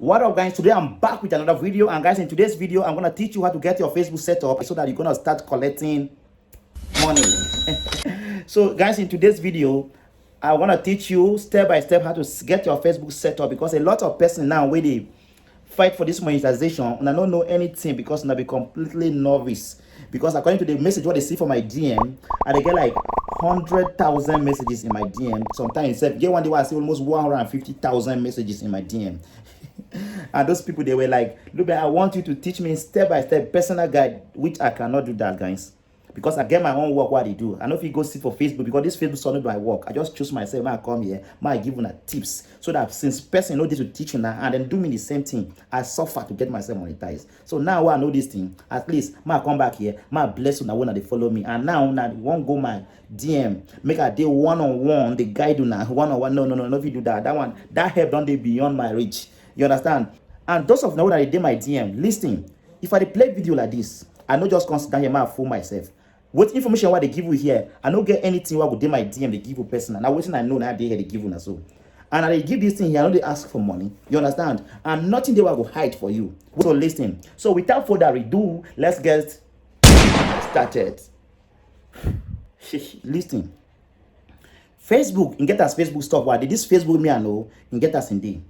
What up, guys? Today I'm back with another video, and guys, in today's video I'm gonna teach you how to get your Facebook set up so that you're gonna start collecting money. So guys, in today's video I want to teach you step by step how to get your Facebook set up, because a lot of person now where they fight for this monetization and I don't know anything because I be completely novice, because according to the message what they see from my DM, and they get like 100,000 messages in my DM. Sometimes get one day I see almost 150,000 messages in my DM. And those people, they were like, look, I want you to teach me step by step personal guide, which I cannot do that, guys, because I get my own work what they do. I know if you go sit for Facebook, because this Facebook is not my work. I just choose myself. I come here, I give you tips, so that since person know this will teach you now and then do me the same thing, I suffer to get myself monetized. So now I know this thing, at least I come back here, my bless you now when they follow me, and now won't go my DM, make a day one-on-one, the guide you now one-on-one. No, if you do that, that help don't they beyond my reach. You understand? And those of now that they did my DM, listen, if I play video like this, I know just consider here, I fool myself. What information what they give you here, I don't get anything what would do my DM they give you personal. Now waiting I know now they give you now so. And I give this thing here, I know they ask for money. You understand? And nothing they will go hide for you. So listen. So without further ado, let's get started. Listen. Facebook, in get us Facebook stuff. Why did this Facebook me I know, in get us indeed.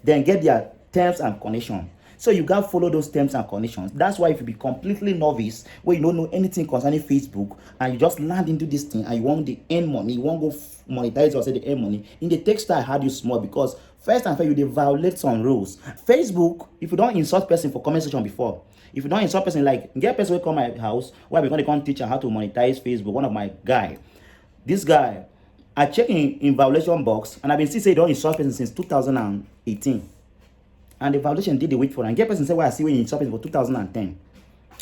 Then get their terms and conditions. So you gotta follow those terms and conditions. That's why if you be completely novice, where you don't know anything concerning Facebook, and you just land into this thing and you want the earn money, you want to go monetize or say the earn money, in the text I had you small, because first and first you violate some rules. Facebook, if you don't insult person for comment section before, if you don't insult person, like get person will come my house where we're going to come teach how to monetize Facebook. One of my guy, this guy, I check in violation box, and I've been still saying don't insult person since 2018. And the violation did the wait for him. Get person say why I see when you insult person for 2010.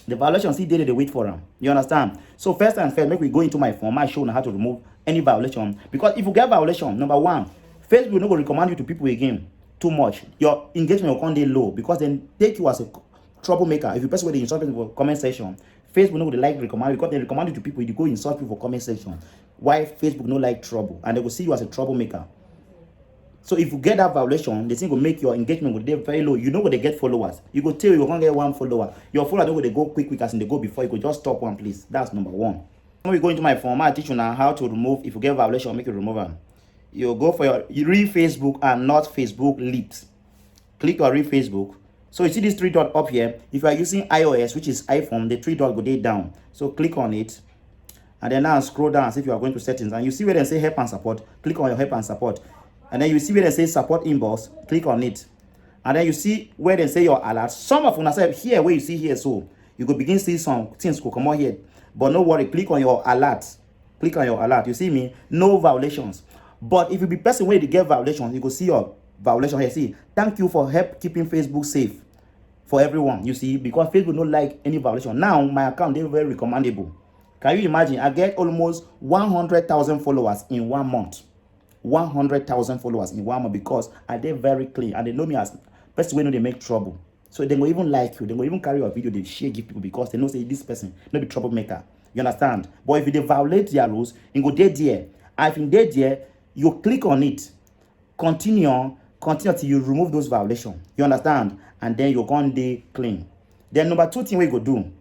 The violation still did the wait for him. You understand? So first and first, make we go into my form. I show you how to remove any violation. Because if you get violation, number one, Facebook will not recommend you to people again too much. Your engagement will come day low, because then take you as a troublemaker. If you person where they insult people for comment section, Facebook no would like recommend you, because they recommend you to people. You go insult people for comment section. Why Facebook no like trouble, and they will see you as a troublemaker. So if you get that violation, the thing will make your engagement with them very low. You know what they get followers. You go tell you can't get one follower. Your follower know they go quick as in they go before. You could just stop one, please. That's number one. When we go into my form, I teach you now how to remove. If you get violation, make you remove them. You go for your real Facebook and not Facebook lit. Click your real Facebook. So you see this three dot up here. If you are using iOS, which is iPhone, the three dot go down. So click on it. And then now scroll down as if you are going to settings. And you see where they say help and support. Click on your help and support. And then you see where they say support inbox, click on it. And then you see where they say your alert. Some of them say here, where you see here, so you could begin to see some things could come out here. But no worry, click on your alert. Click on your alert. You see me? No violations. But if you be person where you get violations, you could see your violation here. See, thank you for help keeping Facebook safe for everyone. You see, because Facebook don't like any violation. Now my account they're very recommendable. Can you imagine? I get almost 100,000 followers in 1 month. 100,000 followers in 1 month, because I did very clean and they know me as person when they make trouble. So they will even like you, they will even carry your video, they share give people, because they know say this person not be troublemaker. You understand? But if they violate their rules, you go there. And if you there, you click on it, continue till you remove those violations. You understand? And then you're going to clean. Then number two thing we go do,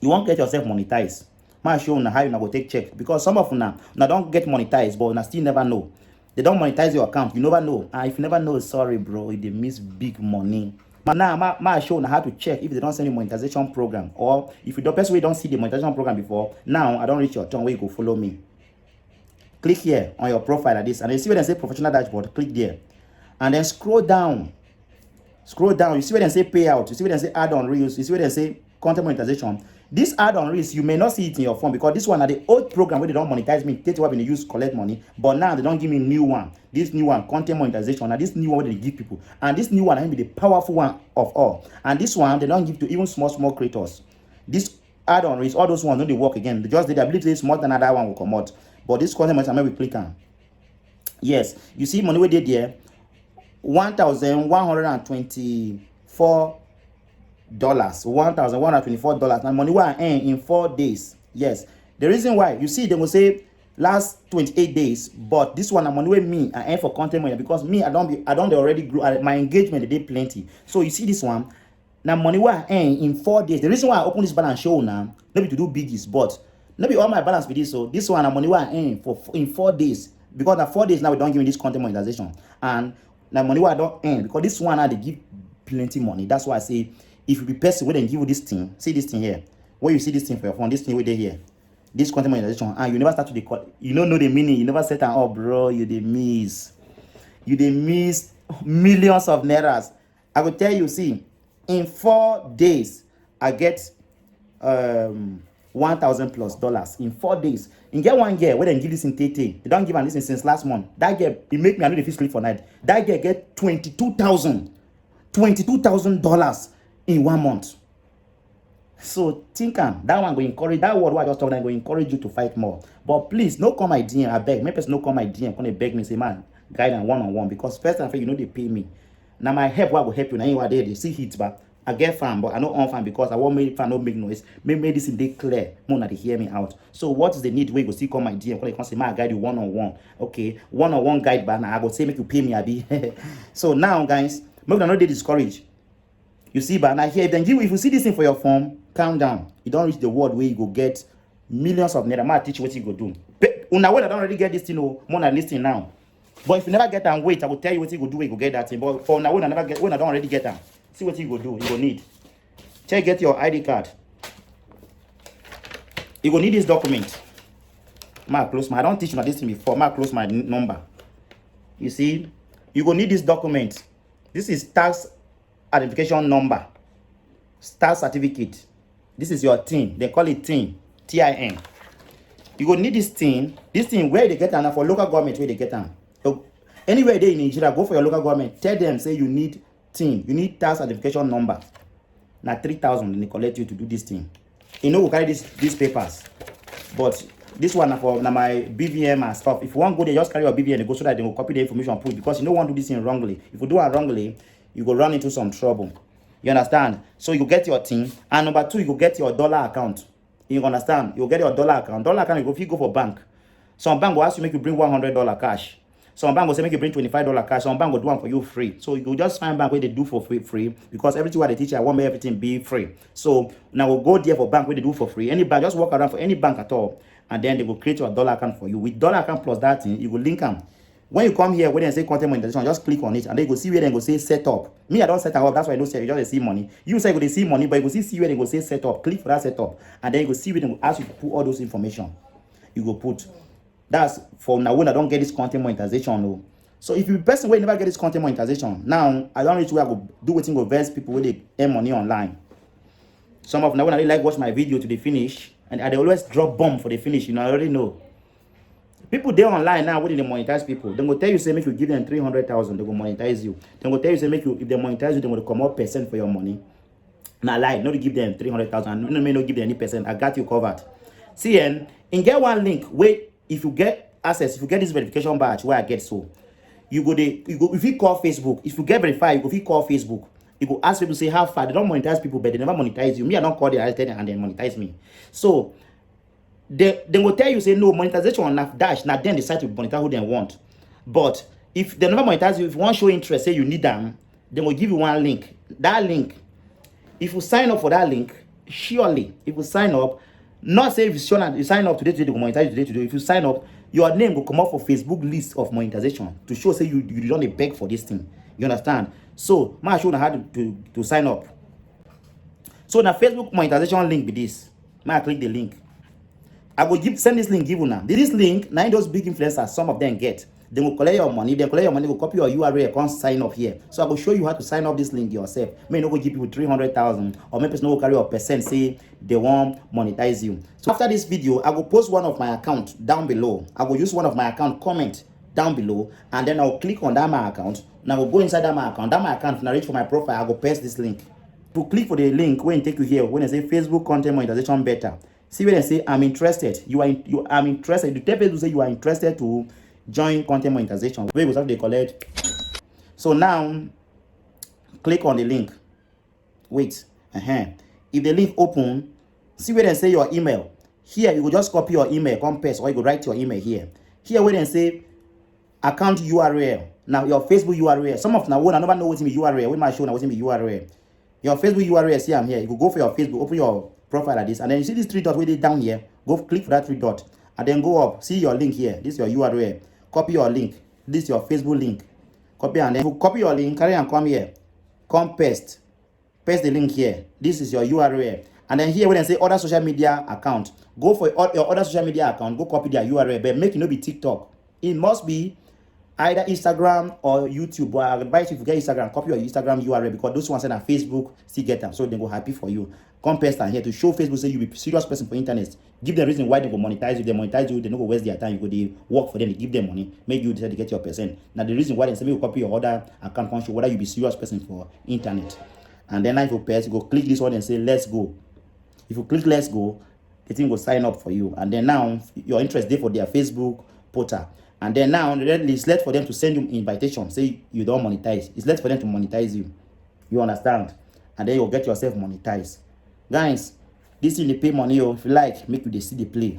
you want to get yourself monetized. My show now how you go take check, because some of them now don't get monetized, but now still never know. They don't monetize your account, you never know. And if you never know, sorry bro, they miss big money. But now my show now how to check if they don't send a monetization program, or if you don't person we don't see the monetization program before. Now I don't reach your turn where you go follow me. Click here on your profile like this, and you see where they say professional dashboard. Click there, and then scroll down. Scroll down. You see where they say payout. You see where they say add-on reels. You see where they say content monetization. This add-on reels, you may not see it in your phone, because this one are the old program where they don't monetize me. That's why they use collect money. But now they don't give me new one. This new one, content monetization. Now this new one they give people. And this new one I be the powerful one of all. And this one they don't give to even small creators. This add-on reels, all those ones don't they work again. They just the ability is more than another one will come out. But this content monetization we click on. Yes, you see money we did there. $1,124. $1,124. Now money where I earn in 4 days. Yes. The reason why, you see, they will say last 28 days, but this one I'm on way me I earn for content money because me I don't already grow my engagement they plenty. So you see this one now money where I earn in 4 days. The reason why I open this balance show now maybe to do biggies, but maybe all my balance with this. So this one I'm money where I earn for in 4 days because now 4 days now we don't give me this content monetization, and now money where I don't earn because this one now they give plenty money. That's why I say if you be person where they give you this thing, see this thing here, where you see this thing for your phone, this thing where they here, this content monetization, and you never start to the you don't know the meaning, you never set an up, bro, you they miss millions of nairas. I will tell you, see, in 4 days I get 1,000 plus dollars in 4 days. In get one year where they give this in TT, they don't give an listen since last month. That year it make me I know the feel sleep for night. That year get $22,000 in 1 month. So think that one will encourage that word what I just talked about will encourage you to fight more. But please, no call my DM. I beg. Maybe person no call my DM. Come beg me say man, guide and one-on-one because first and first you know they pay me. Now my help what will help you. Now you are there they see hit but I get fan but I know on fan because I want make fan not make noise. Make this in day clear. More that they hear me out. So what is the need? We go see call my DM. Call you can say man I guide you one-on-one. Okay, one-on-one guide but now I go say make you pay me abi. So now guys, make not they discourage. You see, but now here, then if you see this thing for your phone, calm down. You don't reach the world where you go get millions of naira. I'm teach you what you go do. Una when I don't already get this thing, more than this thing now. But if you never get and wait, I will tell you what you go do when you go get that thing. But for now, when I never get, when I don't already get them, see what you go do. You go need. Check get your ID card. You go need this document. I don't teach you this thing before. I close my number. You see, you go need this document. This is tax identification number, star certificate. This is your TIN. They call it TIN, TIN. You go need this TIN where they get them for local government where they get them. So anywhere they in Nigeria, go for your local government. Tell them say you need TIN, you need tax identification number. Now 3,000 they collect you to do this thing. You know we carry these papers, but this one for now my BVM and stuff. If you want to go there, just carry your BVM and go so that they will copy the information put because you don't want to do this thing wrongly. If you do it wrongly, you go run into some trouble. You understand? So you go get your thing, and number two, you go get your dollar account. You understand? You get your dollar account. Dollar account, if you go for bank, some bank will ask you make you bring $100 cash. Some bank will say make you bring $25 cash. Some bank will do one for you free. So you go just find bank where they do for free because everything what they teach, I want everything be free. So now we'll go there for bank where they do for free. Any bank, just walk around for any bank at all, and then they will create your dollar account for you. With dollar account plus that thing, you will link them. When you come here, when they say content monetization, just click on it and then you go see where they go say set up. Me, I don't set up. That's why I don't say you just see money. You say you go see money, but you go see where they go say set up. Click for that setup, and then you go see where they go ask you to put all those information. You go put. That's for now when I don't get this content monetization. No. So if you person where never get this content monetization, now I don't reach where I go do what go verse people where they earn money online. Some of now when I really like watch my video to the finish, and they always drop bomb for the finish. You know, I already know. People there online now, when they monetize people, they go tell you say make you give them 300,000, they go monetize you. They go tell you say make you if they monetize you, they will come up percent for your money. Now lie, not to give them 300,000. No, may not give them any percent. I got you covered. See, and get one link where if you get access, if you get this verification badge where I get so, you go if you call Facebook, if you get verified, you go if you call Facebook, you go ask people say how far they don't monetize people, but they never monetize you. Me, I don't call them, I tell them and they monetize me. So they will tell you say no monetization on dash now then decide to monetize who they want. But if they never monetize you, if you want to show interest, say you need them, they will give you one link. That link, if you sign up for that link, surely if you sign up, not say if you sign up today they will monetize you today. If you sign up, your name will come up for Facebook list of monetization to show say you don't beg for this thing. You understand? So I show you how to sign up. So now Facebook monetization link be this. I click the link. I will send this link give you now. This link, now those big influencers, some of them get. They will collect your money. They collect your money, will copy your URL, can't sign up here. So I will show you how to sign up this link yourself. May not go give people 300,000 or maybe no carry a percent say they won't monetize you. So after this video, I will post one of my account down below. I will use one of my account comment down below, and then I'll click on that my account. Now I will go inside that my account. That my account, when I reach for my profile, I will paste this link. To click for the link when it take you here, when I say Facebook content monetization better. See when they say I'm interested. I'm interested. You tell people to say you are interested to join content monetization. Where was they collect? So now click on the link. Wait. If the link open, see where they say your email. Here you go just copy your email, come paste, or you go write your email here. Here where they say account URL. Now your Facebook URL. Some of now one I never know what's in the URL. When my show now what's in the URL. Your Facebook URL, see I'm here. You go for your Facebook, open your profile like this, and then you see these three dots way down here. Go click for that three dot, and then go up. See your link here. This is your URL. Copy your link. This is your Facebook link. Copy, and then copy your link, carry and come here. Come paste. Paste the link here. This is your URL. And then here when they say other social media account, go for your other social media account, go copy their URL, but make it not be TikTok. It must be either Instagram or YouTube. But I advise you, if you get Instagram, copy your Instagram URL, because those ones that Facebook still get them, so they go happy for you. Come paste and here to show Facebook say you be serious person for internet. Give them reason why they go monetize you. They monetize you, they don't go waste their time. You go they work for them, they give them money, make you decide to get your percent. Now the reason why they say you copy your other account can show whether you be serious person for internet. And then if you paste, you go click this one and say let's go. If you click let's go, the thing will sign up for you. And then now your interest there for their Facebook portal. And then now it's left for them to send you invitation. Say you don't monetize. It's left for them to monetize you. You understand? And then you'll get yourself monetized. Guys, this thing they pay money. If you like, make you they see the play.